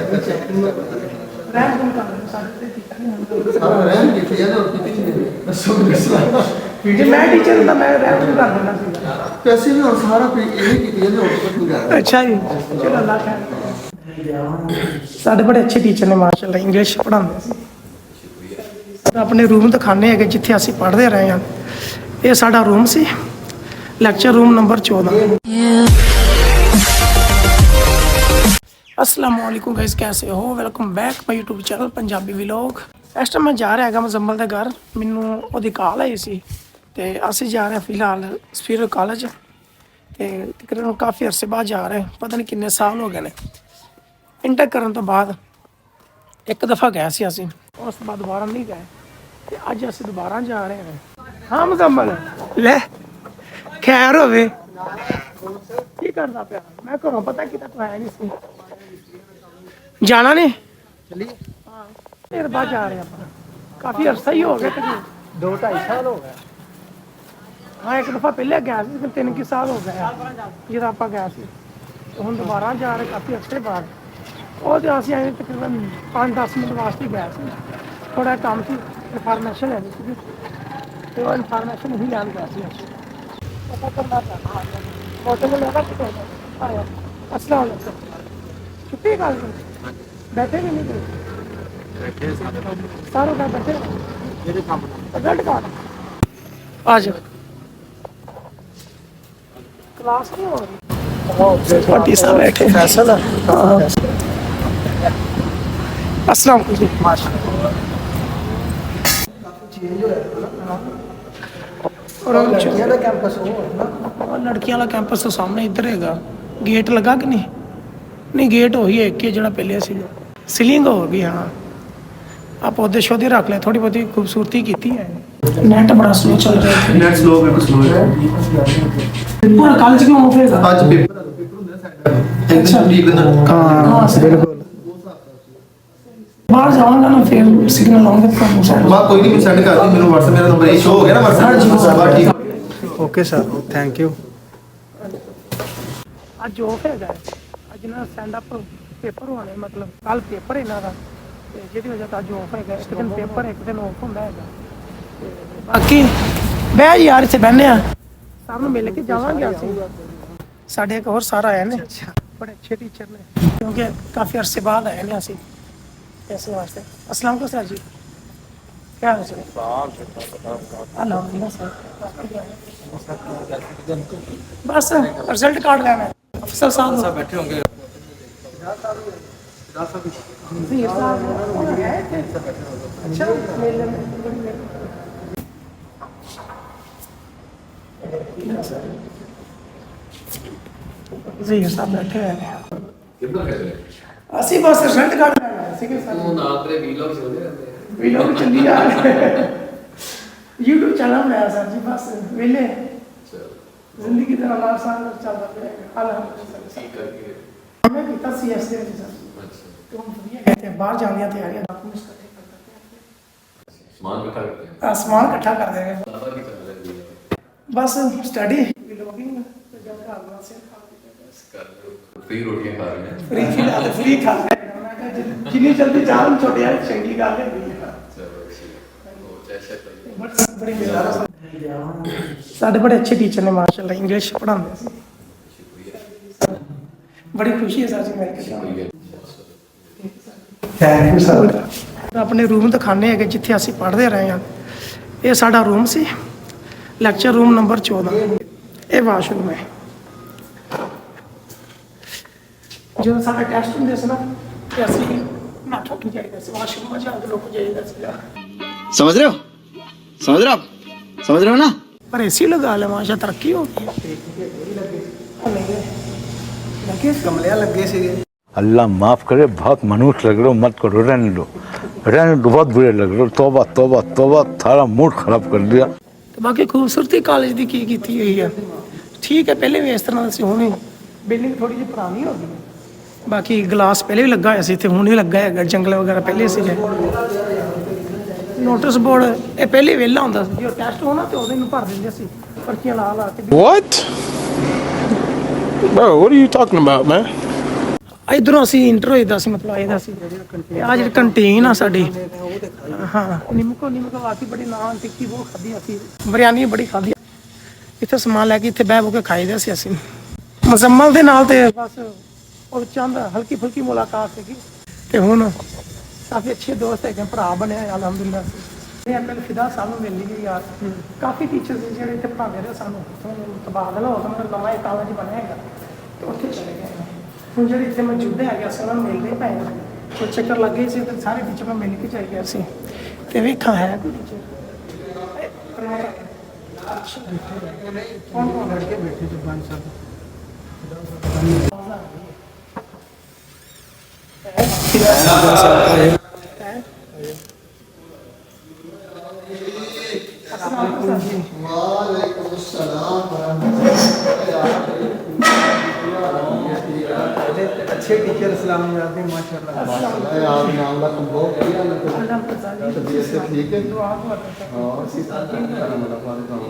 मैं टीचर ਹੁੰਦਾ मैं रैंक नहीं कर देना ਸੀ ਪੈਸੇ ਵੀ ਹੁਣ ਸਾਰਾ ਇਹ ਕੀਤੀ ਹੈ ਹੋਰ ਕੁਝ ਨਹੀਂ ਕਰਦਾ। अच्छा जी चलो अल्लाह खैर ਸਾਡੇ ਬੜੇ ਅੱਛੇ ਟੀਚਰ ਨੇ ਮਾਸ਼ਾਅੱਲਾ ਇੰਗਲਿਸ਼ ਪੜ੍ਹਾਉਂਦੇ ਸੀ। ਆਪਣੇ ਰੂਮ ਦਿਖਾਣੇ ਹੈਗੇ ਜਿੱਥੇ ਅਸੀਂ ਪੜ੍ਹਦੇ ਰਹੇ ਹਾਂ। ਇਹ ਸਾਡਾ ਰੂਮ ਸੀ ਲੈਕਚਰ ਰੂਮ ਨੰਬਰ 14। अस्सलाम वालेकुम गाइस, कैसे हो? Welcome back my YouTube channel Punjabi vlog. इस टाइम मैं जा रहा हैगा मुजम्मल के घर, मैनू ओहदी कॉल आई सी ते असीं जा रहे फिलहाल स्पीर कॉलेज ते तकरीबन काफ़ी अरसे बाद जा रहे, पता नहीं किन्ने साल हो गए ने। इंटर करन तो बाद एक दफ़ा गए सी असीं, उस बाद दोबारा नहीं गए ते अज असीं दोबारा जा रहे हैं। हाँ मुजम्मल ले खैर होवे की करदा पिया? मैं घरों पता किता तो है नहीं सी जाना नहीं चलिए हाँ फिर बाद जा रहे हैं। काफ़ी अरसा ही हो गया तकरीबन 2-2.5 साल हो गए। हाँ एक दफ़ा पहले गया सी, फिर 3 साल हो गए जो आप गया सी, तो हम दोबारा जा रहे काफ़ी अरसे बाद। और तो असीं आए तकरीबन 5-10 मिनट वास्ते गए सी, थोड़ा काम सी इन्फॉर्मेशन है सी तो वो इन्फॉर्मेशन ही लैन गया सी पता करना था मौसम में लगा कितने आया। अस्सलाम वालेकुम छुट्टी काल बैठे भी नहीं गए सारों का बैठे रिजल्ट कार्ड आज क्लास नहीं हो रही पार्टी साहब बैठे फैसल। अस्सलाम वालेकुम लड़कियां वाला कैंपस तो सामने इधर हैगा। गेट लगा कि नहीं? नहीं गेट हो ही एक ही जड़ा पहले सी सीलिंग हो गई। हाँ आप पौधे शौधे रख ले, थोड़ी बहुत खूबसूरती की है। नेट बड़ा स्लो चल रहा है, नेट स्लो है स्लो है पूरा कॉलेज क्यों ऑफ है आज पेपर ਹੁੰਦੇ ਸਾਡਾ एग्जाम ठीक ना। हाँ बिल्कुल बाहर जाऊंगा ना फिर सिग्नल आऊंगा तो बा कोई नहीं सेंड कर दी मेरे WhatsApp मेरा नंबर ये शो हो गया ना WhatsApp। हाँ जी ठीक ओके सर थैंक यू। आज ऑफ है ਅੱਜ ਨਾ ਸਟੈਂਡ ਅਪ ਪੇਪਰ ਹੋਣੇ, ਮਤਲਬ ਕੱਲ ਪੇਪਰ ਇਹਨਾਂ ਦਾ ਤੇ ਜਿਹਦੀ ਵਜ੍ਹਾ ਤੋਂ ਅੱਜ ਆਫ ਹੈਗਾ। ਇੱਕ ਦਿਨ ਪੇਪਰ ਇੱਕ ਦਿਨ ਆਫ ਹੁੰਦਾ ਹੈਗਾ ਤੇ ਬਾਕੀ ਬਹਿ ਯਾਰ ਇੱਥੇ ਬਹਿੰਦੇ ਆ ਸਭ ਨੂੰ ਮਿਲ ਕੇ ਜਾਵਾਂਗੇ ਅਸੀਂ। ਸਾਡੇ ਇੱਕ ਹੋਰ ਸਾਰਾ ਆਏ ਨੇ ਬੜੇ ਅੱਛੇ ਟੀਚਰ ਨੇ ਕਿਉਂਕਿ ਕਾਫੀ ਅਰਸੇ ਬਾਅਦ ਆਏ ਨੇ ਅਸੀਂ ਇਸ ਵਾਸਤੇ। अस्सलाम वालेकुम सर जी, क्या हाल है? अल्हम्दुलिल्लाह सर। बस रिजल्ट कार्ड लेना है, अफसर साहब बैठे होंगे। अच्छा जी साहब बैठे हैं। ਅਸੀਂ ਬਸ ਰਿਜ਼ਲਟ ਕਾਰਡ ਲੈਣਾ ਸੀਗਾ ਸਰ। ਉਹ ਨਾ ਤੇਰੇ ਵੀਲੌਗ ਚੱਲਦੇ ਰਹਿੰਦੇ ਆ। ਵੀਲੌਗ ਚੱਲੀ ਜਾ ਰਹੇ YouTube ਚੈਨਲ ਬਣਾਇਆ ਸਰ ਜੀ, ਬਸ ਵੇਲੇ ਜ਼ਿੰਦਗੀ ਦਾ ਨਾਲ ਸਾਲ ਚੱਲਦਾ ਪਿਆ ਅਲਹਮਦੁਲਿਲਾ। ਠੀਕ ਕਰਕੇ ਮੈਂ ਕੀਤਾ CS ਦੇ ਵਿੱਚ ਸਰ। ਅੱਛਾ तो हम ਵਧੀਆ कहते हैं बाहर जाने की तैयारियां डॉक्यूमेंट्स इकट्ठे करते हैं, ਸਮਾਨ ਇਕੱਠਾ ਕਰਦੇ ਆ। सामान इकट्ठा कर देंगे ਸਾਰਾ ਕੀ ਚੱਲ ਰਿਹਾ ਹੈ बस स्टडी व्लॉगिंग तो जब घर वाला से ਕਰ ਫ੍ਰੀ ਰੋਟੀਆਂ ਖਾ ਰਹੇ ਨੇ। फ्री फिलहाल फ्री खा रहे हैं। मैं कहा जितनी जल्दी जान छोटे यार चंगी गल है। ਚਲੋ ਅੱਛੀ ਉਹ ਜੈਸੇ ਭਾਈ बड़ी ਸਾਡੇ ਬੜੇ ਅੱਛੇ ਟੀਚਰ ਨੇ ਮਾਸ਼ਾਅੱਲਾ ਇੰਗਲਿਸ਼ ਪੜ੍ਹਾਉਂਦੇ ਸੀ। ਬੜੀ ਖੁਸ਼ੀ ਹੈ ਸਰ ਜੀ ਮਿਲ ਕੇ। Thank you sir. ਆਪਣੇ ਰੂਮ ਦਿਖਾਣੇ ਹੈਗੇ ਜਿੱਥੇ ਅਸੀਂ ਪੜ੍ਹਦੇ ਰਹੇ ਹਾਂ। ਇਹ ਸਾਡਾ ਰੂਮ ਸੀ ਲੈਕਚਰ ਰੂਮ ਨੰਬਰ 14। ਇਹ ਵਾਸ਼ਰੂਮ ਹੈ। ਜਦੋਂ ਸਾਡਾ ਟੈਸਟ ਹੁੰਦੇ ਸੀ ਨਾ ਤੇ ਅਸੀਂ ਨਾ ਠੋਕ ਜਾਈਦਾ ਸੀ, ਵਾਸ਼ਰੂਮ ਵਿੱਚ ਜਾ ਕੇ ਲੁਕ ਜਾਈਦਾ ਸੀਗਾ। समझ रहे हो ना? पर एसी लगा ले माशा तरक्की हो गई। कमलिया लगे सी। अल्लाह माफ़ करे, बहुत मनुष्य लग रहे हो, मत करो, रहने दो, बहुत बुरे लग रहे हो। तौबा तौबा तौबा, थारा मूड खराब कर दिया। बाकी खूबसूरती कॉलेज की की हुई है ठीक है, पहले भी इस तरह से होनी। बिल्डिंग थोड़ी जी पुरानी हो गई, बाकी गिलास पहले भी लगा हुआ थे, हुण ही लगा है। जंगल वगैरह पहले से नोटिस बोर्ड ये पहले वेला होंदा सी, जो टेस्ट होना तो उस दिन भर देंगे सी पर्चियां ला के। What? Bro, what are you talking about, man? ਇਧਰੋਂ ਅਸੀਂ ਇੰਟਰ ਹੋਈਦਾ ਸੀ, ਮਤਲਬ ਆਏਦਾ ਸੀ। ਤੇ ਆ ਜਿਹੜੀ ਕੰਟੀਨ ਆ ਸਾਡੀ, ਹਾਂ ਨਿੰਮਕੋ ਵਾਕੀ ਬੜੀ ਨਾਂ ਟਿੱਕੀ ਬਹੁਤ ਖਾਧੀ ਅਸੀਂ, ਬਿਰਿਆਨੀ ਬੜੀ ਖਾਧੀ। ਇੱਥੇ ਸਮਾਨ ਲੈ ਕੇ ਇੱਥੇ ਬਹਿ ਬੋ ਕੇ ਖਾਈਦਾ ਸੀ ਅਸੀਂ। ਮੁਜ਼ੰਮਲ ਦੇ ਨਾਲ ਤੇ ਬਸ ਉਹ ਚੰਦ ਹਲਕੀ ਫੁਲਕੀ ਮੁਲਾਕਾਤ ਸੀਗੀ, ਤੇ ਹੁਣ ਕਾਫੀ ਅੱਛੇ ਦੋਸਤ ਹੈਗੇ, ਭਰਾ ਬਣਿਆ ਅਲਹਮਦੁਲਿਲਾ। ਤੇ ਐਮਐਲ ਫਿਦਾ ਸਾਨੂੰ ਮਿਲ ਗਈ ਯਾਰ, ਕਾਫੀ ਟੀਚਰ ਸੀ ਜਿਹੜੇ ਇੱਥੇ ਪੜ੍ਹਾਉਂਦੇ ਰਹੇ ਸਾਨੂੰ, ਤਬਾਦਲਾ ਹੋ ਗਿਆ, ਨਵਾਂ ਇੱਕ ਕਾਲਜ ਬਣਿਆ ਹੈਗਾ ਤੇ ਉੱਥੇ ਚਲੇ ਗਏ। ਹੁਣ ਜਿਹੜੇ ਇੱਥੇ ਮੌਜੂਦ ਹੈਗੇ ਅਸੀਂ ਉਹਨਾਂ ਨੂੰ ਮਿਲਦੇ ਪਏ ਹਾਂ, ਕੋਈ ਚੱਕਰ ਲੱਗੇ ਸੀ ਤੇ ਸਾਰੇ ਟੀਚਰ ਨੂੰ ਮਿਲ ਕੇ ਚਾਹੀਏ ਗਿਆ ਸੀ। ਤੇ ਵੇਖਾਂ ਹੈ ਕੋਈ ਟੀਚਰ ਕੌਣ ਕੌਣ ਲੜਕੇ ਬੈਠੇ ਜੁਬਾਨ ਸਾਹਿਬ अच्छे टीचर इस्लामियात में माशाल्लाह। आप नाम ला तुम बहुत बढ़िया ना, तबीयत से ठीक है और इसी साथ मेरा फादर और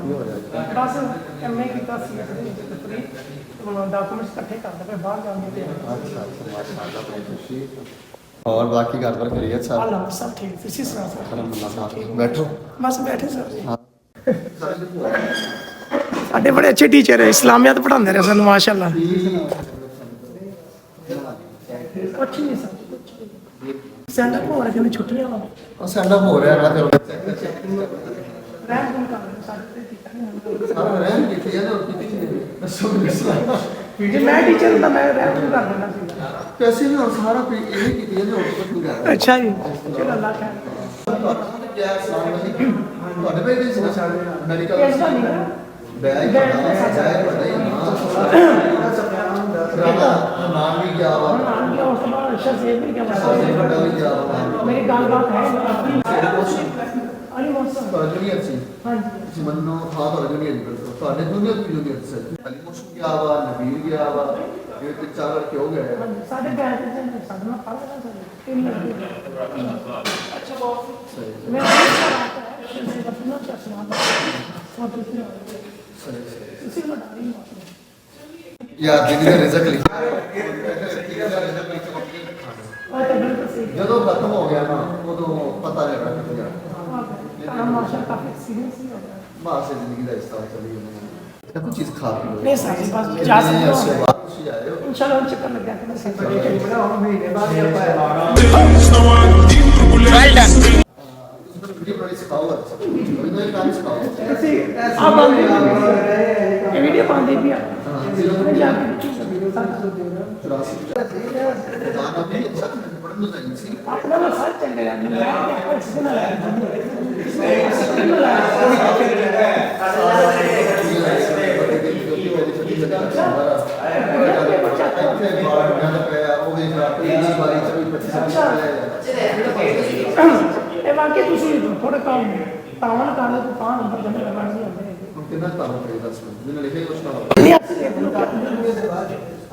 ये हो जाएगा। ਬਸ ਐਮਏ ਕੀਤਾ ਸੀ ਫਰੀ, ਡਾਕੂਮੈਂਟਸ ਇਕੱਠੇ ਕਰਦੇ ਪਏ ਬਾਹਰ ਜਾਣ ਦੇ ਲਈ। अच्छा माशाल्लाह, बड़ी खुशी। और बाकी घर पर खैरियत सब? ਅੱਲਾਹ ਸਭ ਠੀਕ, ਤੁਸੀਂ ਸੁਣਾਓ ਸਰ? अल्हम्दुलिल्लाह। बैठो। ਬਸ ਬੈਠੇ ਸਰ। ਸਾਡੇ ਬੜੇ ਅੱਛੇ ਟੀਚਰ ਹੈ, ਇਸਲਾਮੀਅਤ ਪੜ੍ਹਾਉਂਦੇ ਰਹੇ ਸਾਨੂੰ ਮਾਸ਼ਾਅੱਲਾ। ਕੁਛ ਨਹੀਂ ਸਰ, ਸੈਂਡ ਅਪ ਹੋ ਰਿਹਾ ਕਿ ਛੁੱਟੀਆਂ ਵਾ, और सेंड अप हो रहा है ना, ਰਹਿਣ ਦਿਨ ਕਰ ਰਹੇ ਸਾਡੇ ਤੇ ਟੀਚਰ ਨਹੀਂ। सारा रहन की थी ना, और कितनी नहीं बस ਜੇ ਮੈਂ ਟੀਚਰ ਹੁੰਦਾ ਮੈਂ ਰਹਿਣ ਦਿਨ ਕਰ ਦੇਣਾ ਸੀ। कैसे भी और सारा यही की थी ना, और कुछ नहीं कर रहा। ਅੱਛਾ ਜੀ, ਚਲੋ ਅੱਲਾਹ ਖੈਰ। क्या सलाम वालेकुम, ਤੁਹਾਡੇ ਬੇਟੇ ਸੀ ਨਾ ਮੈਡੀਕਲ ਇਸ ਦਾ ਨਹੀਂ ਬੈਗ ਪਤਾ ਹੀ ਨਾਮ ਵੀ ਗਿਆ ਵਾ, ਨਾਮ ਕੀ ਉਸ ਤੋਂ ਬਾਅਦ ਅੱਛਾ ਸੇਵ ਵੀ ਵੱਡਾ ਕਿਹਾ ਵੀ ਗਿਆ ਵਾ। ਮੇਰੀ ਗੱਲਬਾਤ ਹੈ ਅਲੀ ਮੌਸਮ। ਤੁਹਾਡਾ ਜੂਨੀਅਰ ਸੀ ਹਾਂਜੀ ਤੁਸੀਂ ਮੰਨੋ, ਹਾਂ ਤੁਹਾਡਾ ਜੂਨੀਅਰ, ਤੁਹਾਡੇ ਜੂਨੀਅਰ ਵੀ ਜੂਨੀਅਰ ਸੀ। ਅਲੀ ਮੁਸਮ ਗਿਆ ਵਾ, ਨਬੀਰ ਗਿਆ ਵਾ, ਇਹ ਤੇ ਚਾਰ ਲੜਕੇ ਹੋ ਗਏ। ਹਾਂਜੀ, ਸਾਡੇ ਬੈਚ ਦੇ ਸਾਡੇ ਨਾਲ ਪੜ੍ਹ ਰਹੇ ਸਨ, ਤਿੰਨ ਲੜਕੇ। ਅੱਛਾ ਬਹੁਤ ਮੈਂ ਬਤਨਾ ਚਾਹਨਾ ਬਹੁਤ ਤੁਸੀਂ ਲੜਾਈ ਯਾਰ ਜਿਹਦੀ ਦਾ ਰਿਜ਼ਲਟ ਲਿਖਿਆ ਉਹ ਤਾਂ ਬਿਲਕੁਲ ਸਹੀ ਜਦੋਂ ਖਤਮ ਹੋ ਗਿਆ ਨਾ, ਉਦੋਂ ਪਤਾ ਲੱਗਾ ਕਿ ਯਾਰ ਹੈ। ਮਾਸ਼ਾ ਕਾਫੀ ਸੀਰੀਅਸ ਹੋ ਗਿਆ। ਬਾਸ ਜ਼ਿੰਦਗੀ ਦਾ ਹਿੱਸਾ ਚਲੀ ਗਈ। ਕੁਝ ਚੀਜ਼ ਖਾ ਪੀ ਲਓ। ਨਹੀਂ ਸਰ ਬਸ ਜਾ ਸਕਦੇ ਹੋ ਤੁਸੀਂ ਆਏ ਹੋ। ਇਨਸ਼ਾਅੱਲਾ ਹੁਣ ਚੱਕਰ ਲੱਗਿਆ ਕਿ ਅਸੀਂ महीने बाद ये ਵੀਡੀਓ ਬੜੀ ਸਿਖਾਓ, ਮੈਨੂੰ ਇਹ ਕੰਮ ਸਿਖਾਓ। ਆ ਬੰਦੇ ਇਹ ਵੀਡੀਓ ਪਾਉਂਦੇ ਵੀ ਆ ਮੈਂ ਜਾ ਕੇ ਦਾਣਾ ਵੀ ਅੱਛਾ ਪੜਨ ਨੂੰ ਚਾਹੀਦੀ ਸੀ। ਆਪਣਾ ਨਾ ਸਾਥ ਚੱਲ ਰਿਹਾ ਮੈਂ ਇਸ ਨਾਲ ਇਹ ਵਾਕੇ ਤੁਸੀਂ ਥੋੜਾ ਕੰਮ ਤਾਵਨ ਕਰ ਲਓ ਤਾਂ ਨੰਬਰ ਜਮੇ ਲਗਾਉਣ ਨਹੀਂ ਆਉਂਦੇ। ਕਿੰਨਾ ਕੰਮ ਕਰੀਦਾ ਸੀ ਮੈਨੂੰ ਲਿਖਿਆ ਕੁਛ ਨਾ ਨਹੀਂ ਅਸੀਂ ਦੇਖ ਲਓ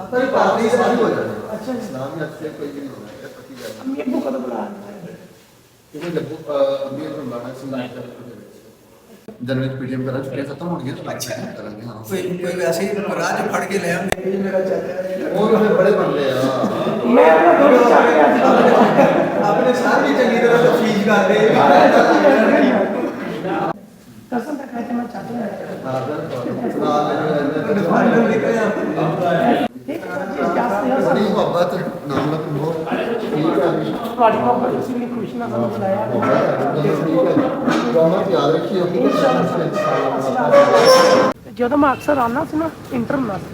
ਆਪਾਂ ਹੀ ਪਾਰਟੀ ਸਾਰੀ ਹੋ ਜਾਣੀ। ਅੱਛਾ ਇਸਲਾਮ ਵਿੱਚ ਤੇ ਕੋਈ ਨਹੀਂ ਹੋਣਾ ਹੈ ਪੱਕੀ ਗੱਲ। ਅਮੀ ਅੱਬੂ ਕਦੋਂ ਬੁਲਾ ਕਿਉਂਕਿ ਜੱਬੂ ਅਮੀਰ ਨੂੰ ਲਾਣਾ ਸੀ ਨਾ ਜਨਵਰੀ ਚ ਪੀਡੀਐਮ ਕਰਾ ਚੁੱਕੇ ਖਤਮ ਹੋਣਗੇ ਤਾਂ ਅੱਛਾ ਕਰਾਂਗੇ। ਹਾਂ कोई वैसे ही राज फड़ के ले आंदे मेरा चाचा ਉਹ ਵੀ ਬੜੇ ਬੰਦੇ ਆ। ਮੈਂ ਆਪਣਾ ਦੋਸਤ ਚਾਹ ਕੇ ਅੱਜ अपने साथ भी चंगी तरह तफसीज कर दे ਕਸਮ ਤਾਂ ਖਾਤੇ ਮੈਂ ਚਾਹਤਾ ਹਾਂ फाइनल निकल जाते ਬੜੀ ਮੁਹੱਬਤ ਨਾਮ ਲੱਗ ਬਹੁਤ ਠੀਕ ਹੈ। ਤੁਹਾਡੀ ਮੁਹੱਬਤ ਤੁਸੀਂ ਵੀ ਖੁਸ਼ ਨਾ ਸਾਨੂੰ ਬੁਲਾਇਆ ਰੌਣਕ ਯਾਦ ਰੱਖਿਓ। ਜਦੋਂ ਮੈਂ ਅਕਸਰ ਆਉਣਾ ਸੀ ਨਾ ਇੰਟਰ ਹੁੰਦਾ ਸੀ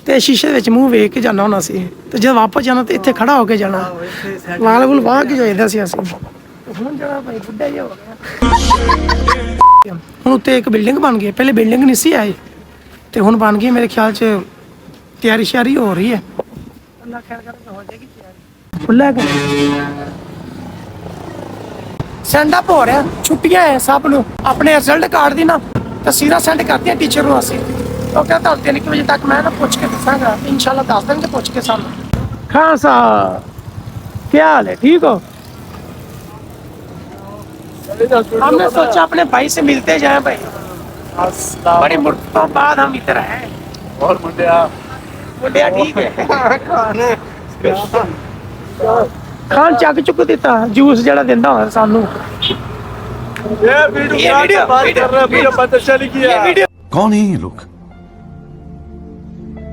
ਤੇ ਸ਼ੀਸ਼ੇ ਵਿੱਚ ਮੂੰਹ ਵੇਖ ਕੇ ਜਾਣਾ ਹੁੰਦਾ ਸੀ, ਤੇ ਜਦ ਵਾਪਸ ਜਾਣਾ ਤੇ ਇੱਥੇ ਖੜਾ ਹੋ ਕੇ ਜਾਣਾ, ਵਾਲ ਵੁਲ ਵਾਹ ਕੇ ਜਾਈਦਾ ਸੀ ਅਸੀਂ। ਹੁਣ ਜਿਹੜਾ ਭਾਈ ਬੁੱਢਾ ਜਿਹਾ ਹੋ ਗਿਆ। ਹੁਣ ਉੱਤੇ ਇੱਕ ਬਿਲਡਿੰਗ ਬਣ ਗਈ, ਪਹਿਲੇ ਬਿਲਡਿੰਗ ਨਹੀਂ ਸੀ ਆਈ ਤੇ ਹੁਣ ਬਣ ਗਈ। ਮੇਰੇ ਖਿਆਲ 'ਚ ਤਿਆਰੀ ਸ਼ਿਆਰੀ ਹੋ ਰਹੀ ਹੈ, ਅੱਲਾ ਖੈਰ ਕਰੇ ਹੋ ਜਾਏਗੀ ਤਿਆਰੀ। ਖੁੱਲਾ ਸੈਂਡ ਅਪ ਹੋ ਰਿਹਾ, ਛੁੱਟੀਆਂ ਹੈ ਸਭ ਨੂੰ। ਆਪਣੇ ਰਿਜ਼ਲਟ ਕਾਰਡ ਦੀ ਨਾ ਤਸਵੀਰਾਂ ਸੈਂਡ ਕਰਤੀਆਂ ਟੀਚਰ ਨੂੰ ਅਸੀਂ। ਉਹ ਕਹਿੰਦਾ 3 ਵਜੇ ਤੱਕ ਮੈਂ ਨਾ ਪੁੱਛ ਕੇ ਦੱਸਾਂਗਾ, इंशाल्लाह ਦੱਸ ਦੇਣਗੇ ਪੁੱਛ के ਸਾਨੂੰ। खान साहब क्या हाल है, ठीक हो? हमने सोचा अपने भाई से मिलते जाए भाई, बड़ी मुद्दों बाद हम इधर आए। और मुंडिया मुंडिया ठीक है। ਖਾਨ ਚੱਕ ਚੁੱਕ ਦਿੱਤਾ ਜੂਸ ਜਿਹੜਾ ਦਿੰਦਾ ਹੁੰਦਾ ਸਾਨੂੰ ये वीडियो क्या बात कर रहे हैं, मुझे पता चल गया। कौन है ये लोग?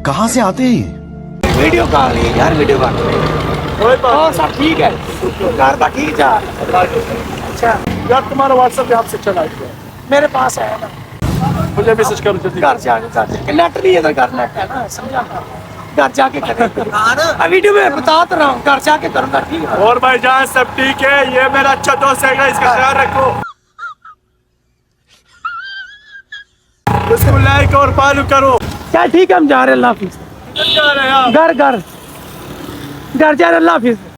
कहां से आते हैं ये? ਵੀਡੀਓ ਕਾਲ ਹੀ ਯਾਰ ਵੀਡੀਓ ਕਾਲ कोई बात ਹਾਂ ਸਭ ਠੀਕ ਹੈ ਘਰ ਦਾ ਠੀਕ ਜਾ अच्छा नहीं। यार तुम्हारा व्हाट्सएप यहाँ से चला गया, मेरे पास है ना मुझे मैसेज करो जल्दी। घर जाके नेट नहीं है तो घर नेट है ना समझा घर जाके करेंगे वीडियो में बता तो रहा हूँ घर जाके करूँगा ठीक है और भाईजान सब ठीक है, ये मेरा अच्छा दोस्त है, इसका ख्याल रखो, इसको लाइक और फॉलो करो। चल ठीक है हम जा रहे हैं अल्लाह हाफिज किधर जा रहे हैं आप? घर जा रहे हैं अल्लाह हाफिज